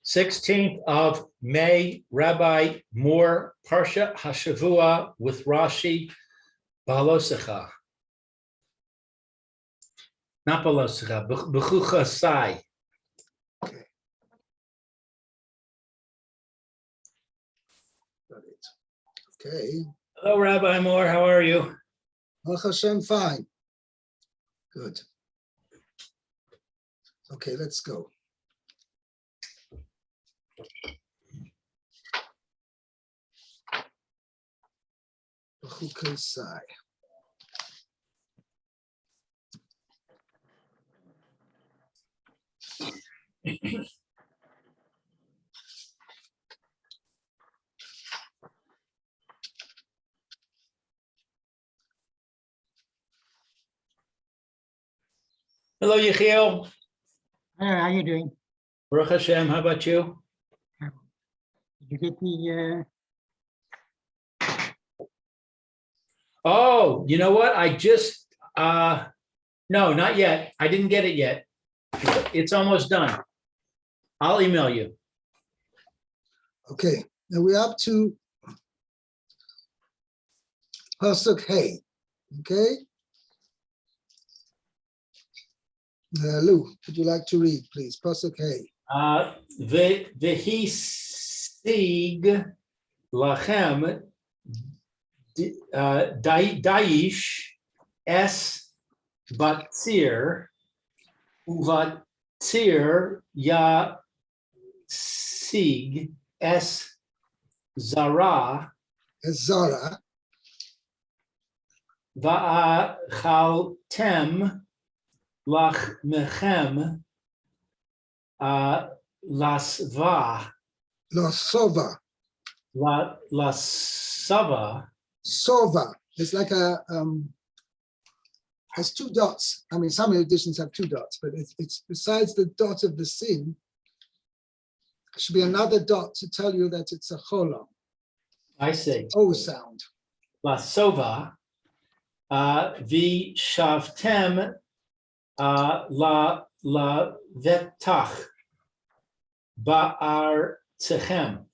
16th of May, Rabbi Moore, Parsha Hashavua with Rashi, Balosecha. Not Balosecha, Bechukosai. Okay. Got it. Okay. Hello, Rabbi Moore. How are you? Baruch Hashem, fine. Good. Okay, let's go. Bechukosai. Hello, Yechiel. Hi, how you doing? Baruch Hashem. How about you? Did you get the Oh, you know what? I just, no, not yet. I didn't get it yet. It's almost done. I'll email you. Okay, now we're up to Pasuk Hey. Okay. Lou, would you like to read, please? Pasuk Hey. V'hi sig lachem daish es batzir uvatzir ya sig es zara Zara, va'achaltem lach mechem lasva Losova, lasava. Sova. It's like a has two dots. I mean, some editions have two dots, but it's besides the dot of the sin, there should be another dot to tell you that it's a cholam. I see. O sound. Lasova v'shavtem la vetach ba'ar tzechem.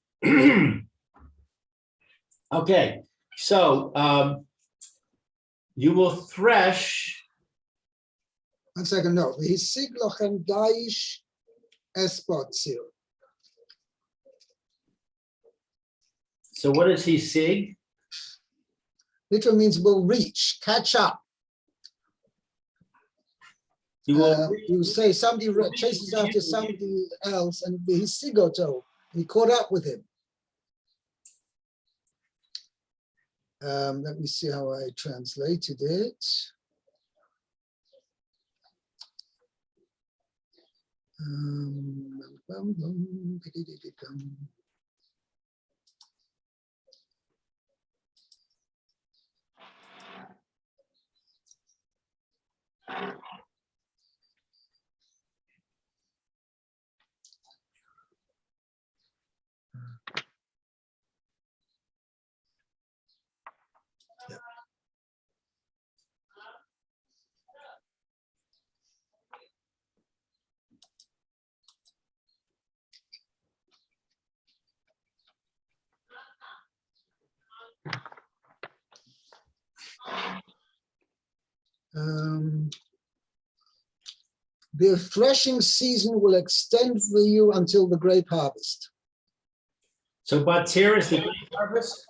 Okay, so you will thresh. 1 second, no. V'hisig lochem daish es batzir. So what does he sig? Literally means will reach, catch up. You will You say somebody chases after somebody else and v'hisigoto, he caught up with him. Let me see how I translated it. The threshing season will extend for you until the grape harvest. So batzir is the grape harvest.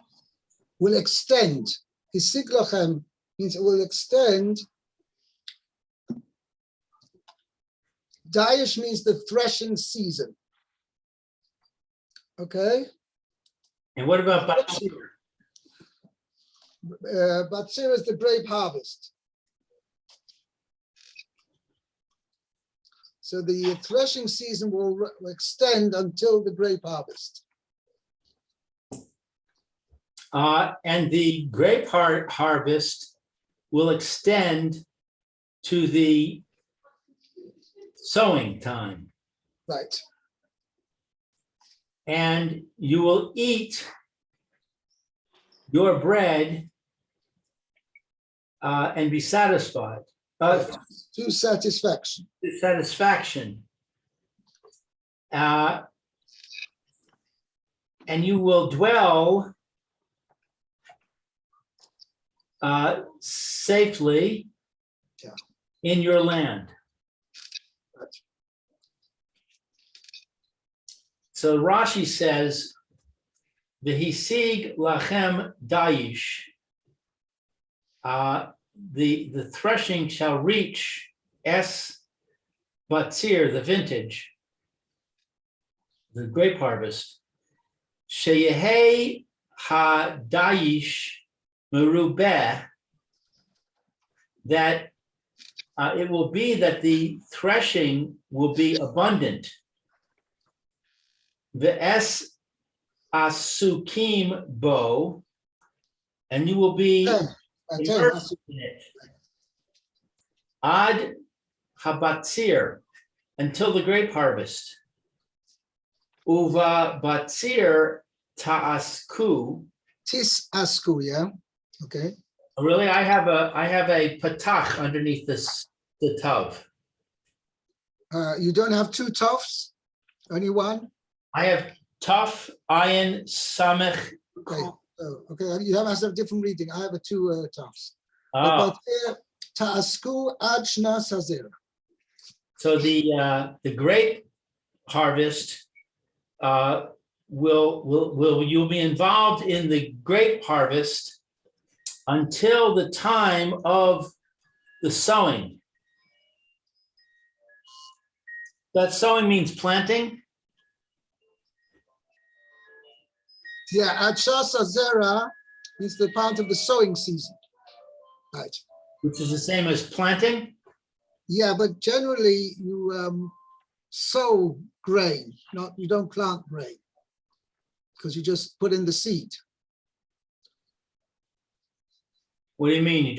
Will extend. Hisig lochem means it will extend. Daish means the threshing season. Okay. And what about batzir? Batzir is the grape harvest. So the threshing season will extend until the grape harvest. And the grape harvest will extend to the sowing time. Right. And you will eat your bread and be satisfied. To satisfaction. Satisfaction. and you will dwell safely Yeah. in your land. So Rashi says, "V'hisig lachem daish." The threshing shall reach batzir, the vintage, the grape harvest. Sheyehei ha-daish merubeh, that it will be that the threshing will be abundant. Ve'es asukim bo, and you will be immersed in it. Ad habatzir, until the grape harvest. Uva batzir ta'asku. Tis asku, yeah. Okay. Really, I have a patach underneath this, the tav. You don't have two tofs, only one. I have taf, ayin, samech. Okay. Oh, okay. You have a different reading. I have a two tofs. Oh, Ta'asku ad shna sazer. so the grape harvest will you'll be involved in the grape harvest until the time of the sowing. That sowing means planting. Yeah, ad shna sazera is the part of the sowing season. Right. Which is the same as planting. Yeah, but generally you sow grain, you don't plant grain, because you just put in the seed. What do you mean?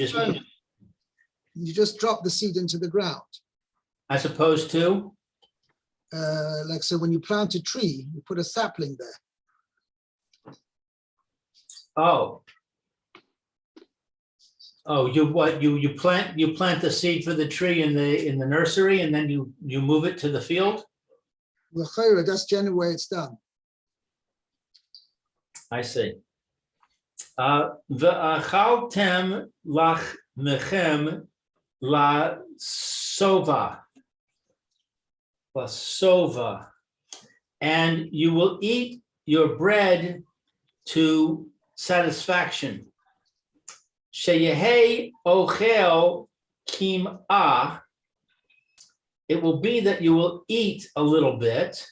You just drop the seed into the ground. As opposed to? Like so, when you plant a tree, you put a sapling there. Oh, you plant the seed for the tree in the nursery, and then you move it to the field. Well, that's generally the way it's done. I see. V'achaltem lachmechem la sova, and you will eat your bread to satisfaction. Sheyehei ochel kim'ah, it will be that you will eat a little bit.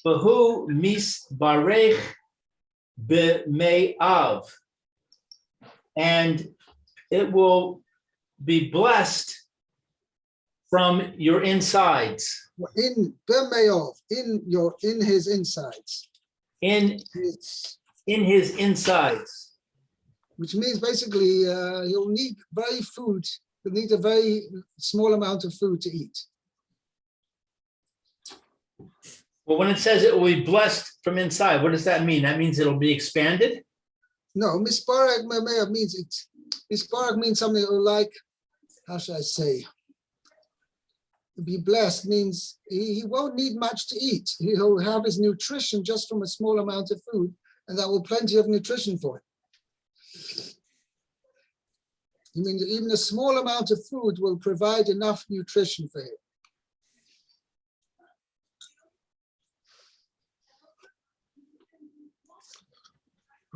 V'hu misbarech b'me'av, and it will be blessed from your insides. In b'me'av, in his insides. In his insides. Which means basically he'll need he'll need a very small amount of food to eat. Well, when it says it will be blessed from inside, what does that mean? That means it'll be expanded? No, misparag means misparag means something like, how should I say? To be blessed means he won't need much to eat. He'll have his nutrition just from a small amount of food, and that will plenty of nutrition for him. I mean, even a small amount of food will provide enough nutrition for him.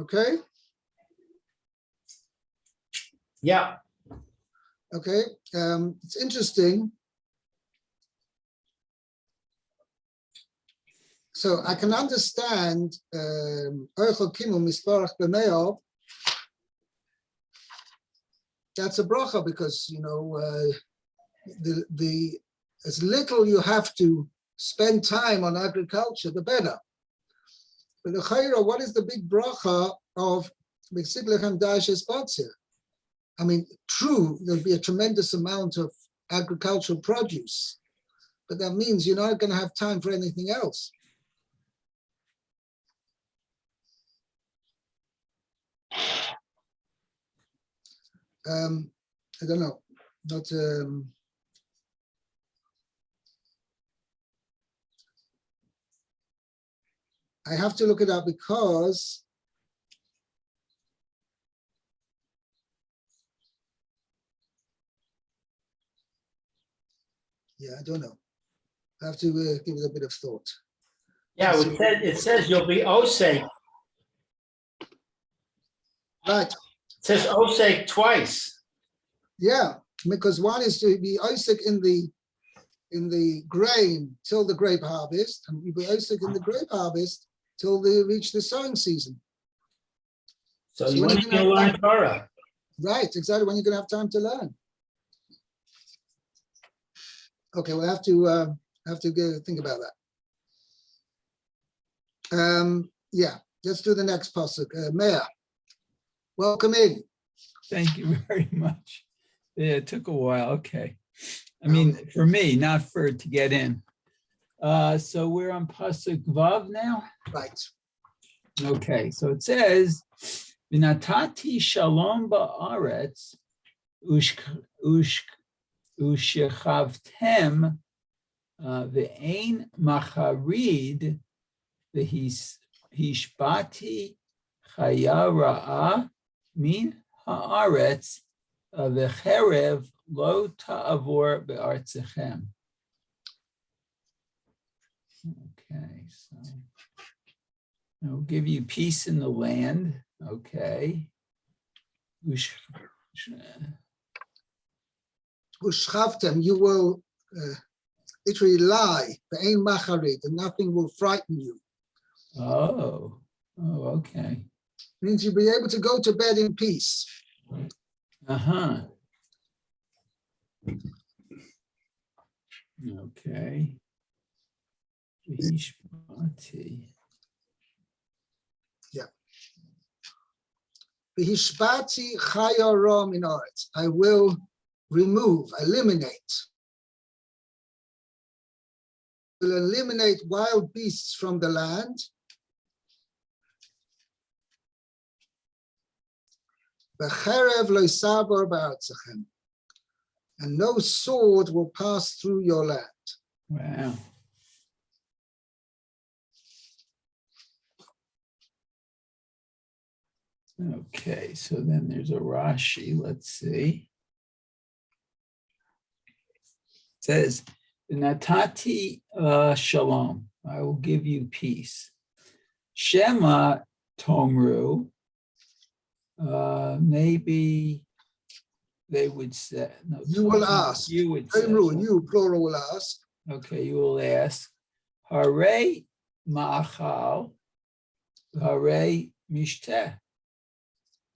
Okay? Yeah. Okay. It's interesting. So I can understand that's a bracha, because the as little you have to spend time on agriculture, the better. But the chayra, what is the big bracha of I mean, true, there'll be a tremendous amount of agricultural produce, but that means you're not going to have time for anything else. I don't know, but I have to look it up because I don't know. I have to give it a bit of thought. Yeah, it says you'll be osek. Right. It says osek twice. Yeah, because one is to be Isaac in the grain till the grape harvest, and we be Isaac in the grape harvest till they reach the sowing season. So you want to learn Torah. Right, exactly. When you're going to have time to learn. Okay, we'll have to think about that. Yeah, let's do the next pasuk. Meir, welcome in. Thank you very much. Yeah, it took a while. Okay. I mean, for me, not for it to get in. So we're on pasuk Vav now. Right. Okay, so it says, "V'natati shalom ba'aretz ushechavtem ve'ein macharid v'hishbati chaya ra'ah min haaretz v'cherev lo ta'avor be'artzechem." Okay, so I'll give you peace in the land. Okay. Ushchavtem, you will literally lie, ve'ein macharid, and nothing will frighten you. Oh, okay. Means you'll be able to go to bed in peace. Uh-huh. Okay. V'hishbati chaya ra min haaretz. I will eliminate wild beasts from the land. V'cherev lo yisabor ba'artzachem. And no sword will pass through your land. Wow. Okay, so then there's a Rashi. Let's see. It says, "Natati shalom." I will give you peace. Shema tomru. Maybe they would say. No, You will ask. You would say. You plural will ask. Okay, you will ask. Hare ma'achal, hare mishteh.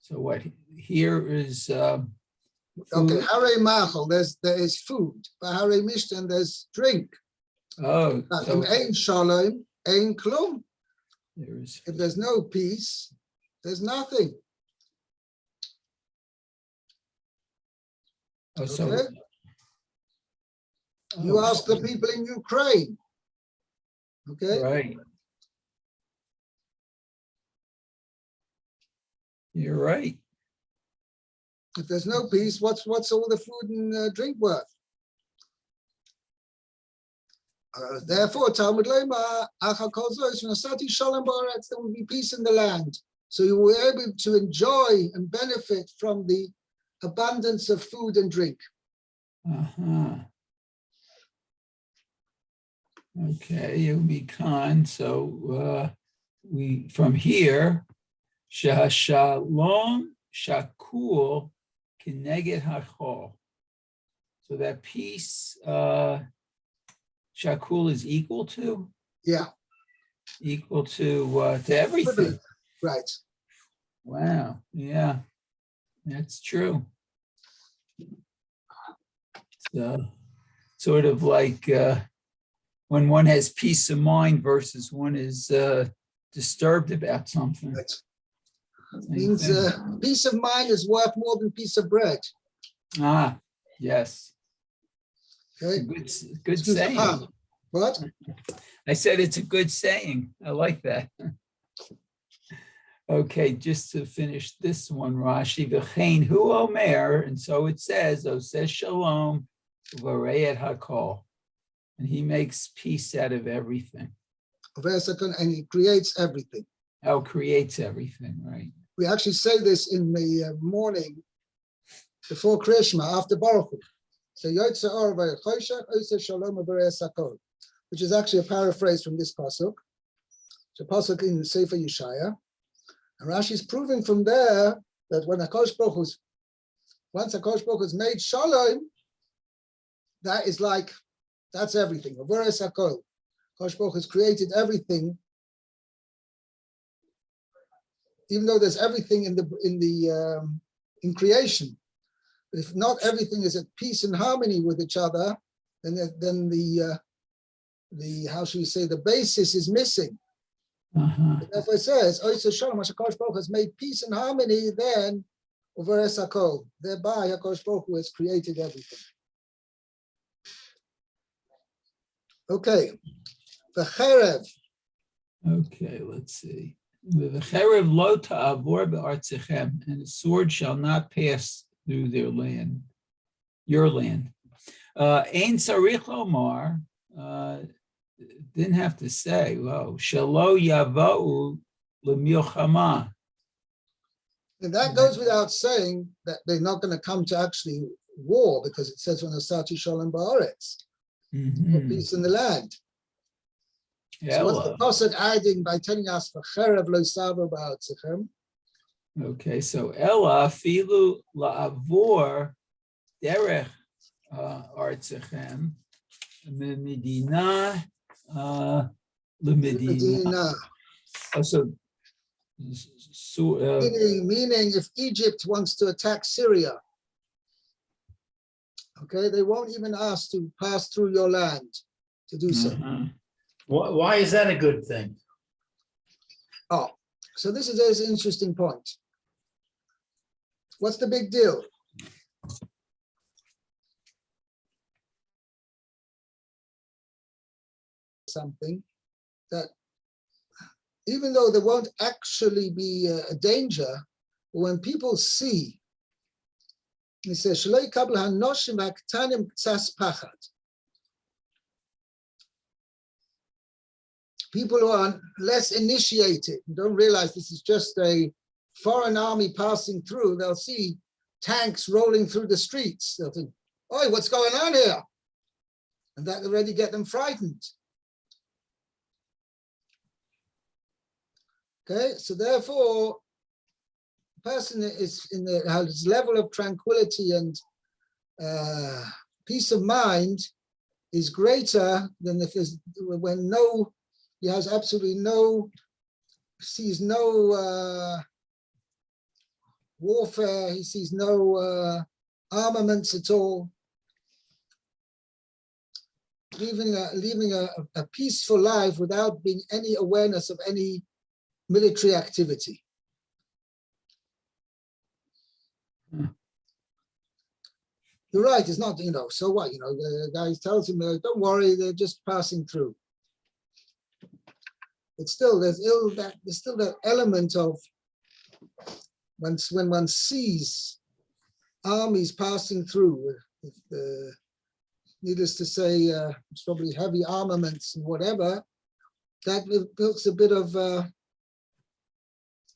So what here is Okay, hare machal, there is food. But hare mishtan, there's drink. Oh, so Ein shalom, ein klum. there is. If there's no peace, there's nothing. Oh, so Okay? You ask the people in Ukraine. Okay? Right. You're right. If there's no peace, what's all the food and drink worth? Therefore, Talmud Lema, Shalom Ba'aretz, there will be peace in the land. So you will be able to enjoy and benefit from the abundance of food and drink. Uh-huh. Okay, you'll be kind. So we from here, Shashalom Shakul Kineged Hachol. So that peace, Shakul is equal to? Yeah. Equal to everything. Right. Wow. Yeah, that's true. So sort of like when one has peace of mind versus one is disturbed about something. Right. Same Means thing. peace of mind is worth more than piece of bread. Ah, yes. Okay. Good Excuse the saying. pun. What? I said it's a good saying. I like that. Okay, just to finish this one, Rashi, v'chein hu omer, and so it says, says shalom, v'rei et hakol, and he makes peace out of everything. and he creates everything. Oh, creates everything, right? We actually say this in the morning before Kriya Shema, after Baruch Hu. So Yotze Or V'Choshech, Ose Shalom B'Bereis HaKol, which is actually a paraphrase from this pasuk. It's a pasuk in Sefer Yeshaya. And Rashi is proving from there that when HaKadosh Baruch Hu, once HaKadosh Baruch Hu has made Shalom, that is like, that's everything. B'Bereis HaKol. HaKadosh Baruch Hu has created everything. Even though there's everything in creation, but if not everything is at peace and harmony with each other, then the how should we say, the basis is missing. Therefore it says, Oisa Shalom, HaKadosh Baruch Hu has made peace and harmony, then Uveres HaKol, thereby HaKadosh Baruch Hu has created everything. Okay, the Cherev. Okay, let's see. The cherev lo ta'avor be'artzechem, and the sword shall not pass through their land, your land. Ein tzarich omar, didn't have to say, well, shelo yavou lemilchama. And that goes without saying that they're not going to come to actually war, because it says when Asati Shalom Ba'aretz, peace in the land. So what's the pasuk adding by telling us v'cherev lo savo ba'artzechem? Okay, so Ella filu la'avor derech artzechem medina lemedina. Meaning if Egypt wants to attack Syria, okay, they won't even ask to pass through your land to do so. Why is that a good thing? Oh, so this is an interesting point. What's the big deal? Something that even though there won't actually be a danger, but when people see, he says, "Shloi kabel hanoshim v'aktanim tzas pachad." People who are less initiated, don't realize this is just a foreign army passing through, they'll see tanks rolling through the streets. They'll think, "Oh, what's going on here?" And that already get them frightened. Okay, so therefore, the person is has level of tranquility and peace of mind is greater than if there's when he has absolutely sees no warfare, he sees no armaments at all, living a peaceful life without being any awareness of any military activity. You're right, it's not, so what, the guy tells him, don't worry, they're just passing through. But still, there's still that element of when one sees armies passing through, needless to say, it's probably heavy armaments and whatever, that builds a bit of,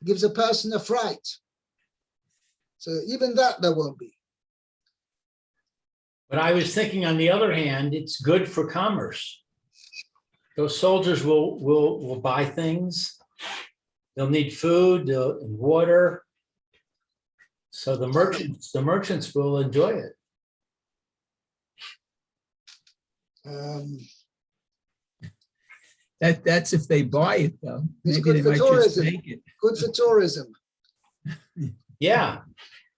gives a person a fright. So even that there won't be. But I was thinking, on the other hand, it's good for commerce. Those soldiers will buy things. They'll need food and water. So the merchants will enjoy it. That's if they buy it, though. It's Maybe good they for might just tourism. make it. Good for tourism. Yeah.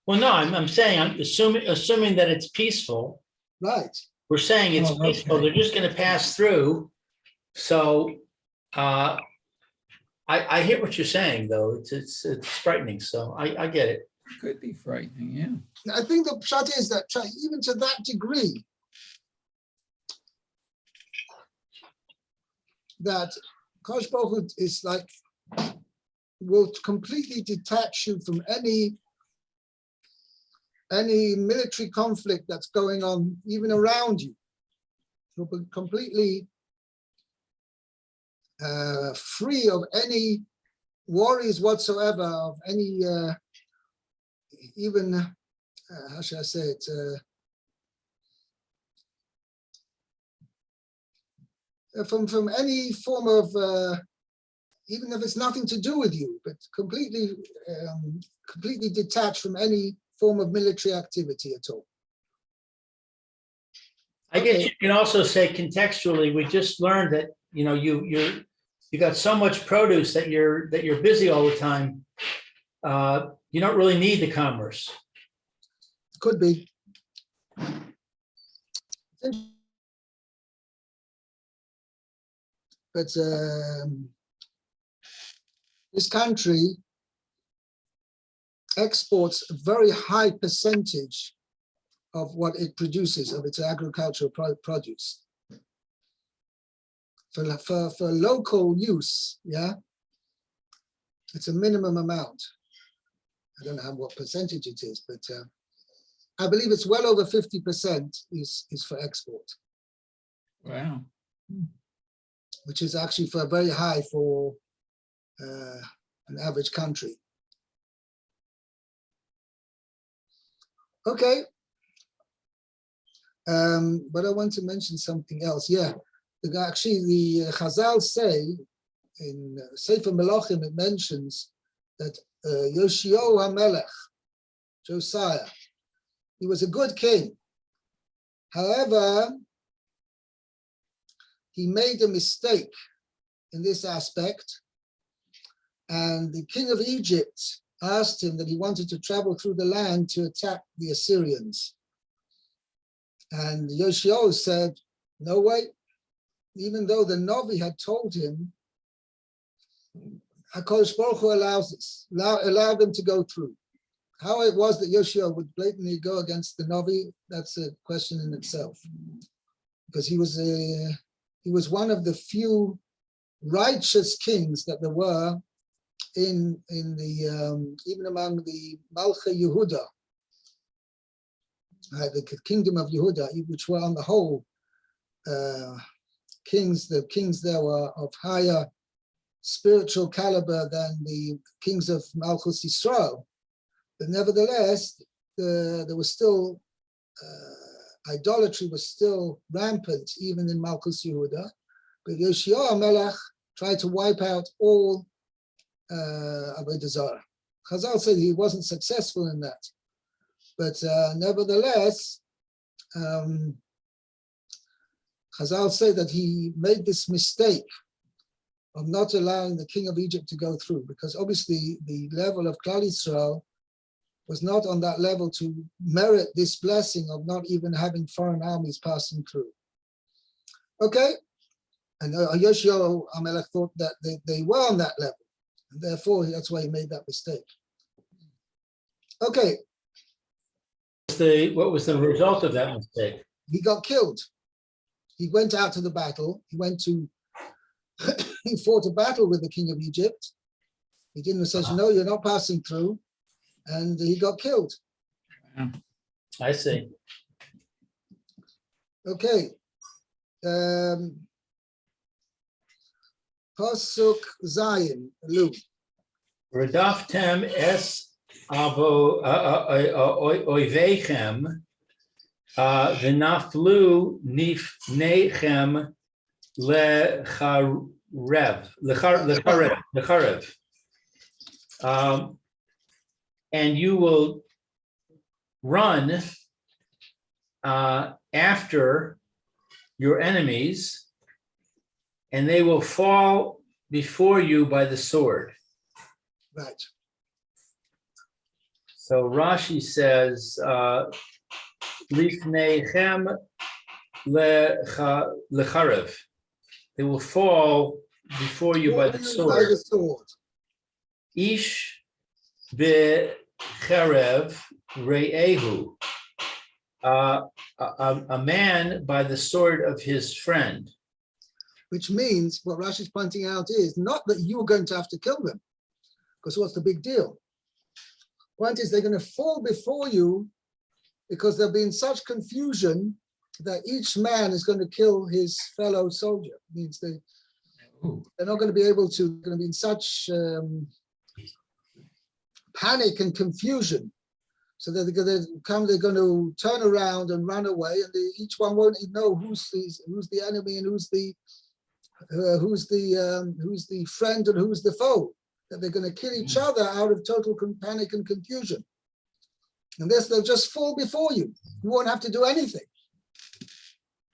Well, no, I'm saying, I'm assuming that it's peaceful. Right. We're saying it's peaceful. Okay. They're just going to pass through. So I hear what you're saying, though. It's frightening. So I get it. Could be frightening, yeah. I think the pshat is that even to that degree, that Kosh Baruch Hu is like, will completely detach you from any military conflict that's going on even around you. Will be completely free of any worries whatsoever, of any even how should I say it? From any form of even if it's nothing to do with you, but completely detached from any form of military activity at all. I guess Okay. you can also say contextually, we just learned that, you know, you got so much produce that you're busy all the time. You don't really need the commerce. Could be. But this country exports a very high percentage of what it produces, of its agricultural produce. For local use, yeah, it's a minimum amount. I don't know what percentage it is, but I believe it's well over 50% is for export. Wow. Which is actually for very high for an average country. Okay. But I want to mention something else. Yeah, actually the Chazal say in Sefer Melachim, it mentions that Yoshio HaMelech, Josiah, he was a good king. However, he made a mistake in this aspect, and the king of Egypt asked him that he wanted to travel through the land to attack the Assyrians. And Yoshio said, no way, even though the Novi had told him, HaKadosh Baruch Hu allows this, allow them to go through. How it was that Yoshio would blatantly go against the Novi, that's a question in itself. Because he was one of the few righteous kings that there were in the even among the Malcha Yehuda, the kingdom of Yehuda, which were on the whole kings. The kings there were of higher spiritual caliber than the kings of Malchus Yisrael, but nevertheless, there was still idolatry was still rampant even in Malchus Yehuda. But Yoshio HaMelech tried to wipe out all Avodah Zarah. Chazal said he wasn't successful in that, but nevertheless, Chazal say that he made this mistake of not allowing the king of Egypt to go through, because obviously the level of Klal Yisrael was not on that level to merit this blessing of not even having foreign armies passing through. Okay, and Yoshio HaMelech thought that they were on that level, and therefore that's why he made that mistake. Okay. What was the result of that mistake? He got killed. He went out to the battle. He fought a battle with the king of Egypt. He didn't say, no, you're not passing through. And he got killed. I see. Okay. Pasuk Zayin, Lu. Redaftem es avo oivechem v'naflu nifnechem lecharev. And you will run after your enemies, and they will fall before you by the sword. Right. So Rashi says, Lifnechem lecharev. They will fall before you by the sword. By the sword. Ish becherev re'ehu. A man by the sword of his friend. Which means what Rashi is pointing out is not that you're going to have to kill them, because what's the big deal? Point is they're going to fall before you because there'll be in such confusion that each man is going to kill his fellow soldier. It means Oh, They're not going to be able to, going to be in such panic and confusion. So that they're going to turn around and run away, and each one won't know who's the enemy and who's the friend and who's the foe. That they're going to kill each other out of total panic and confusion. And this, they'll just fall before you. You won't have to do anything.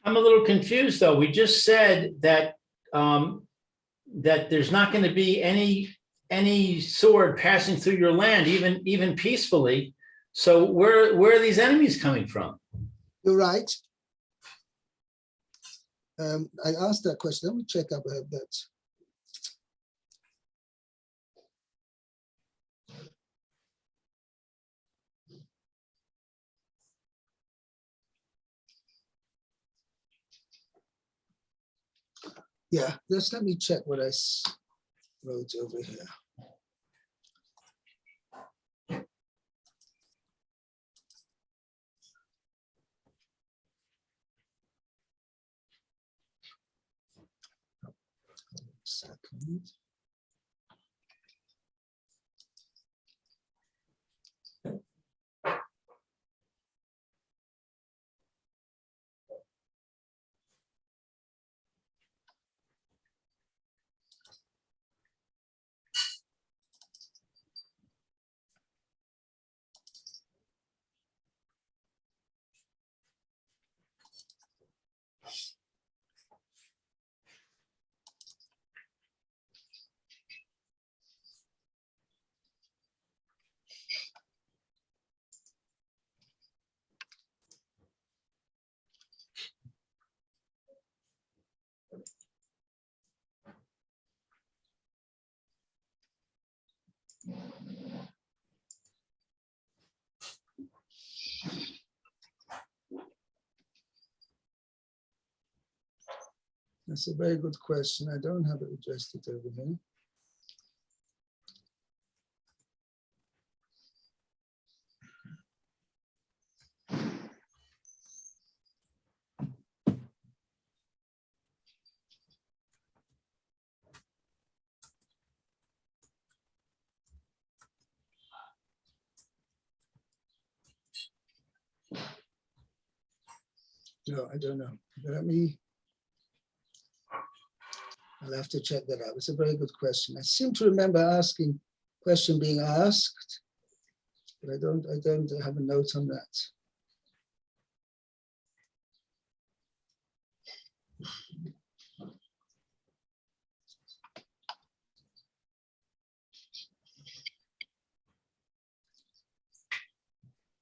I'm a little confused, though. We just said that that there's not going to be any sword passing through your land, even peacefully. So where are these enemies coming from? You're right. I asked that question. Let me check up that. Yeah, just let me check what I wrote over here. Second. That's a very good question. I don't have it adjusted over here. No, I don't know. I'll have to check that out. It's a very good question. I seem to remember question being asked, but I don't have a note on that.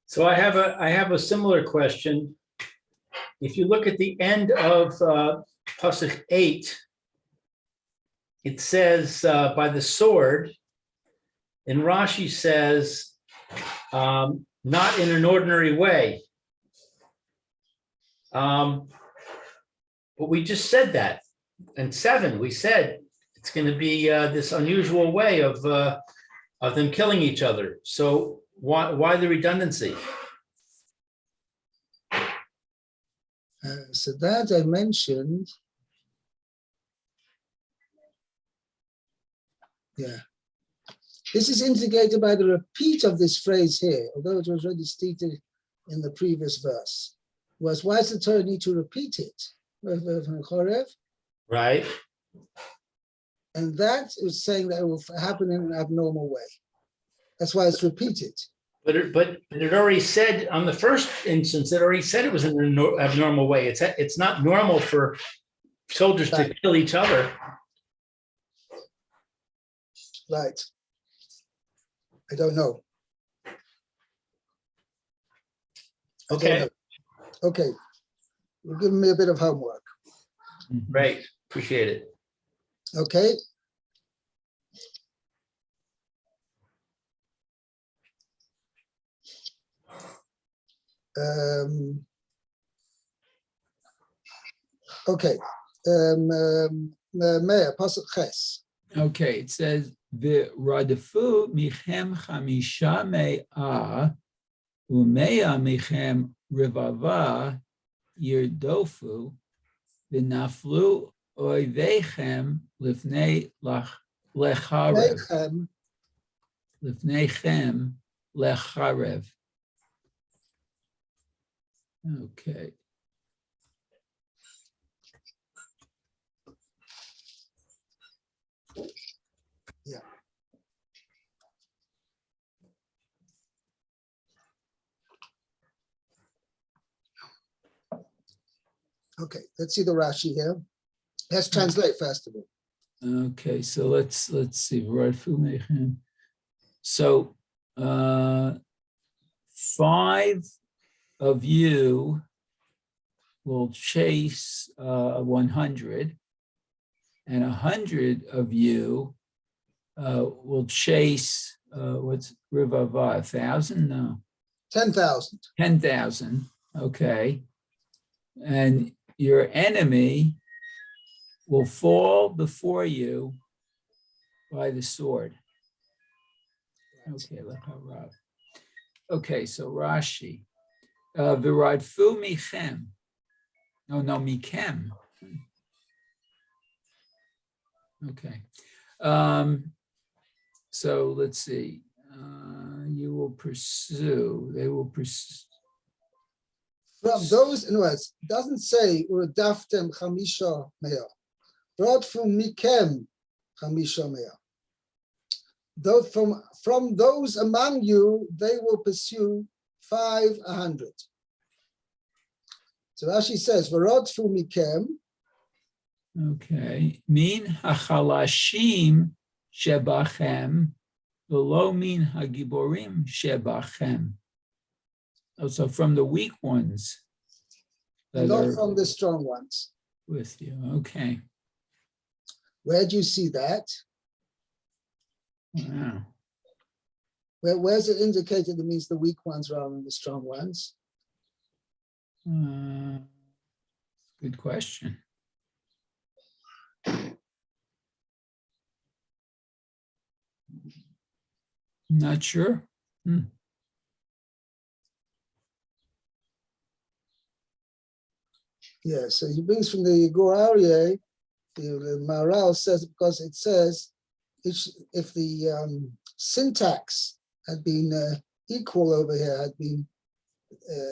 So I have a similar question. If you look at the end of Pasuk 8, it says by the sword, and Rashi says not in an ordinary way. But we just said that. And 7, we said it's going to be this unusual way of them killing each other. So why the redundancy? So that I mentioned. Yeah. This is indicated by the repeat of this phrase here, although it was already stated in the previous verse. Why does the Torah need to repeat it? Right. And that is saying that it will happen in an abnormal way. That's why it's repeated. But it already said on the first instance, it already said it was in an abnormal way. It's not normal for soldiers to kill each other. Right. I don't know. Okay. Okay. You're giving me a bit of homework. Great. Appreciate it. Okay. Okay. Meir, Pasuk Ches. Okay, it says v'radafu michem chamisha me'ah u'mea michem rivava yirdofu v'naflu oivechem lifnei lecharev. Lechem, Lifnechem lecharev. Okay. Yeah. Okay, let's see the Rashi here. Let's translate first of all. Okay, so let's see. V'rafumechem. So 5 of you will chase 100, and 100 of you will chase what's rivava, 1,000? No, 10,000. 10,000. Okay, and your enemy will fall before you by the sword. Okay, lecharav. Okay, so Rashi, v'radfu michem. No, mikem. Okay. So let's see. You will pursue. They will pursue. From those, in other words, it doesn't say uradaftem chamisha mea. Radfu mikem chamisha mea. Though from those among you, they will pursue 500. So Rashi says, "V'radfu mikem." Okay. Min hachalashim shebachem, v'lo min hagiborim shebachem. Oh, so from the weak ones that Not are from the strong ones. with you. Okay. Where do you see that? Wow. Where's it indicated it means the weak ones rather than the strong ones? Good question. Not sure. Yeah, so he brings from the Gur Aryeh, the Maharal says, because it says if the syntax had been equal over here, had been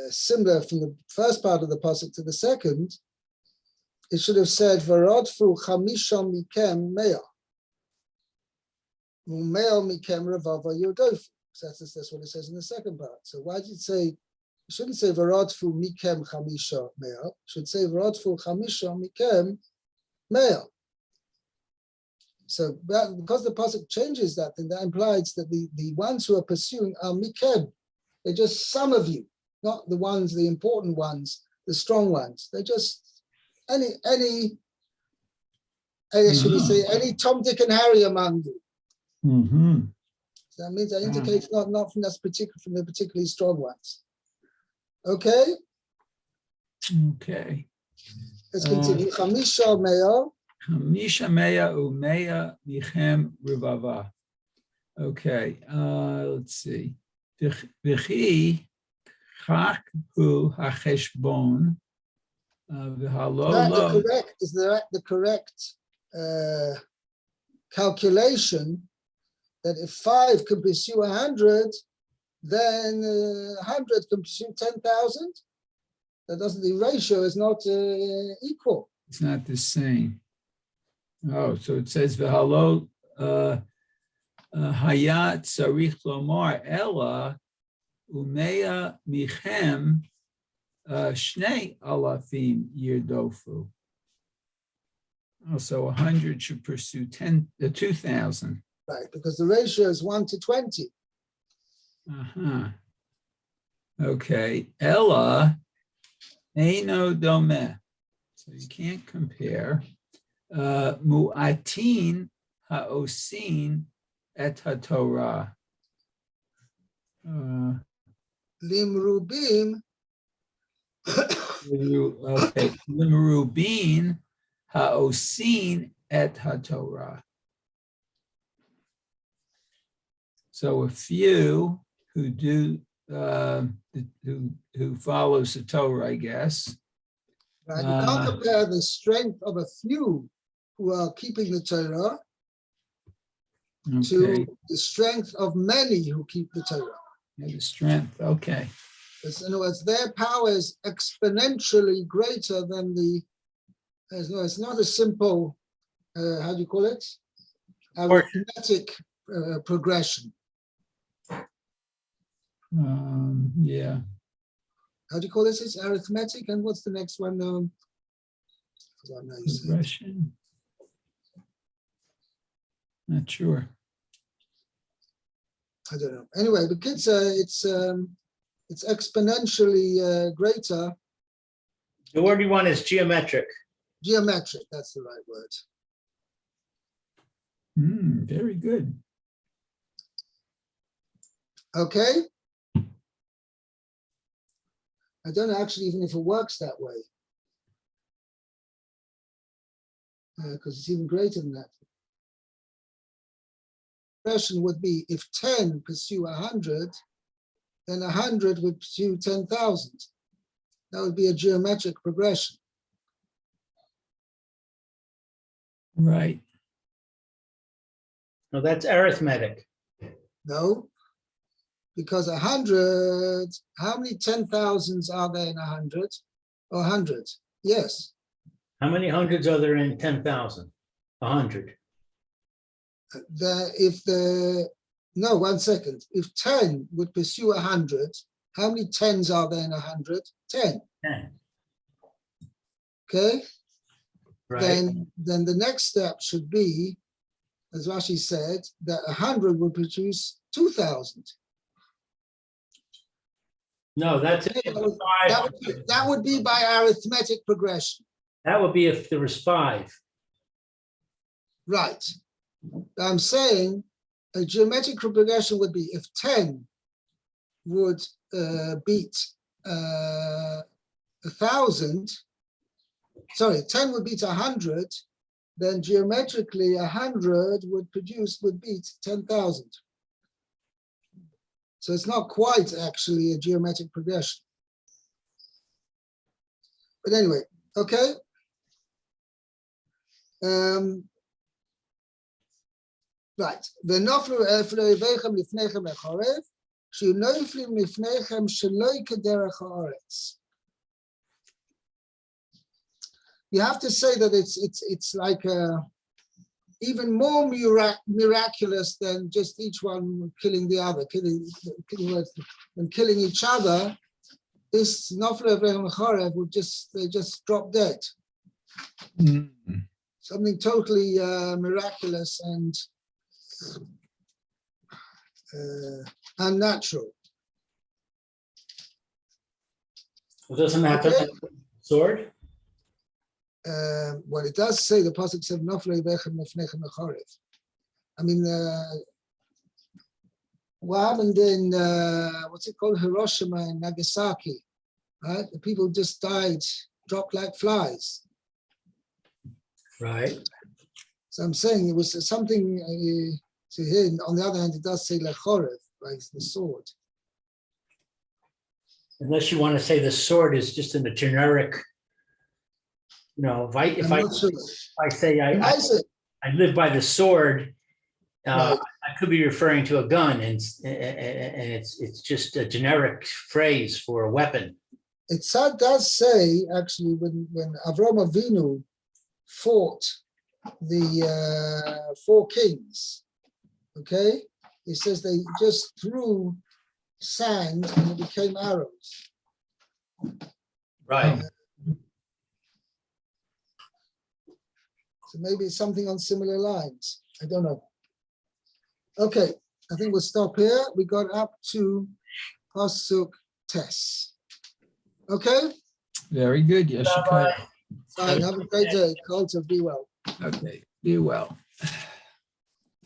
similar from the first part of the pasuk to the second, it should have said Varodfu Chamisha Mikem Mea. Mea Mikem Revava Yodofu. That's what it says in the second part. So why did it say, it shouldn't say Varodfu Mikem Chamisha Mea, it should say Varodfu Chamisha Mikem Mea. So because the pasuk changes that, then that implies that the ones who are pursuing are Mikem. They're just some of you, not the ones, the important ones, the strong ones. They're just any should we say any Tom, Dick, and Harry among you. Mm-hmm. So that means that indicates not from the particularly strong ones. Okay. Okay. Let's continue. Chamisha Mea. Chamisha mea umea michem rivava. Okay. Let's see. V'chi chak hu hacheshbon v'halo Is that the correct calculation? That if 5 can pursue 100, then 100 can pursue 10,000. That doesn't. The ratio is not equal. It's not the same. Oh, so it says v'halo hayat sarich lomar ella umea michem shnei alafim yirdofu. Oh, so 100 should pursue 2,000. Right, because the ratio is 1 to 20. Okay. Ella eino domeh. So you can't compare. Mu'atin ha'osin et ha'torah. Limrubim. Okay. Limrubin ha'osin et ha'torah. So a few who do who follows the Torah, I guess. Right, you can't compare the strength of a few who are keeping the Torah Okay, to the strength of many who keep the Torah. yeah, the strength, okay. In other words, their power is exponentially greater than it's not a simple, how do you call it? Arithmetic progression. Yeah, How do you call this? It's arithmetic. And what's the next one? Forgot now you said. progression. Not sure. I don't know. Anyway, the kids, it's exponentially greater. The word you want is geometric. Geometric, that's the right word. Very good. Okay. I don't know actually even if it works that way. Because it's even greater than that. Expression would be if 10 pursue 100, then 100 would pursue 10,000. That would be a geometric progression. Right. No, that's arithmetic. No, because 100, how many 10,000s are there in 100? Or 100? Yes. How many hundreds are there in 10,000? 100. No, 1 second. If 10 would pursue 100, how many 10s are there in 100? 10. 10. Okay. Right. Then the next step should be, as Rashi said, that 100 would produce 2,000. No, that's Okay, if that would be by arithmetic progression. that would be if there was 5. Right. I'm saying a geometric progression would be if 10 would beat 1,000, sorry, 10 would beat 100, then geometrically 100 would beat 10,000. So it's not quite actually a geometric progression. But anyway, okay. Right. ונופלו אויביכם לפניכם לחורף, שיהיו נופלים לפניכם שלא כדרך הארץ. You have to say that it's like even more miraculous than just each one killing the other, killing each other. This nofle avraham charev would just drop dead. Something totally miraculous and unnatural. It doesn't happen Okay. with the sword. Well, it does say, the pasuk said, "Nofle avraham lefnechem charev." I mean, what happened in what's it called, Hiroshima and Nagasaki? Right, the people just died, dropped like flies. Right. So I'm saying it was something. So here, on the other hand, it does say lechorev, like the sword. Unless you want to say the sword is just in a generic, if I'm I not sure. say I live by the sword, Right. I could be referring to a gun, and it's just a generic phrase for a weapon. It does say actually when Avram Avinu fought the 4 kings, okay, he says they just threw sand and it became arrows. Right. So maybe it's something on similar lines. I don't know. Okay, I think we'll stop here. We got up to Pasuk Tes. Okay? Very good, Yeshika. Fine. Have a great day. Culture, be well. Okay, be well.